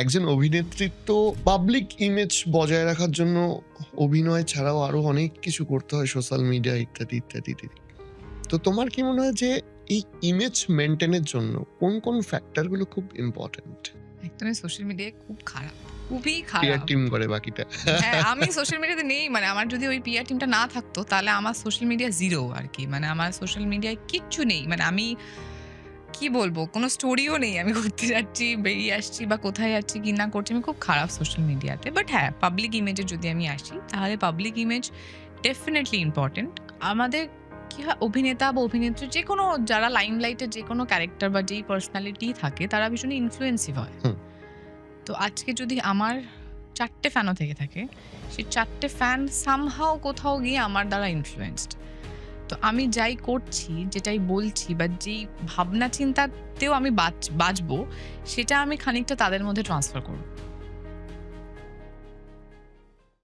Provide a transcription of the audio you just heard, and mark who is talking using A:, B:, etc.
A: একজন অভিনেত্রীর তো পাবলিক ইমেজ বজায় রাখার জন্য অভিনয় ছাড়াও আরো অনেক কিছু করতে হয়, সোশ্যাল মিডিয়া ইত্যাদি ইত্যাদি ইত্যাদি। তো তোমার কি মনে হয় যে এই ইমেজ মেনটেনের জন্য কোন কোন ফ্যাক্টর গুলো খুব ইম্পর্টেন্ট?
B: একদমই সোশ্যাল মিডিয়ায় খুব খারাপ, খুবই
A: পিআর
B: খারাপ।
A: টিম করে বাকিটা।
B: হ্যাঁ, আমি সোশ্যাল মিডিয়াতে নেই, মানে আমার যদি ওই পিআর টিমটা না থাকতো তাহলে আমার সোশ্যাল মিডিয়া জিরো আরকি। মানে আমার সোশ্যাল মিডিয়ায় কিচ্ছু নেই। মানে আমি কি বলবো? কোনো স্টোরিও নেই। আমি ঘুরতে যাচ্ছি, বেরিয়ে আসছি বা কোথায় যাচ্ছি কি না করছি, আমি খুব খারাপ সোশ্যাল মিডিয়াতে। বাট হ্যাঁ, পাবলিক ইমেজে যদি আমি আসি, তাহলে পাবলিক ইমেজ ডেফিনিটলি ইম্পোর্টেন্ট। আমাদের কি হয়, অভিনেতা বা অভিনেত্রী যেকোনো যারা লাইমলাইটের যেকোনো ক্যারেক্টার বা যেই পার্সোনালিটি থাকে তারা ভীষণই ইনফ্লুয়েন্সিভ হয়।
A: হুম।
B: তো আজকে যদি আমার ৪ টে ফ্যানও থেকে থাকে, সেই ৪ টে ফ্যান সামহাউ কোথাও গিয়ে আমার দ্বারা ইনফ্লুয়েন্সড। তো আমি যাই করছি, যেটাই বলছি বা যেই ভাবনা চিন্তাতেও আমি বাঁচবো, সেটা আমি খানিকটা তাদের মধ্যে ট্রান্সফার করব।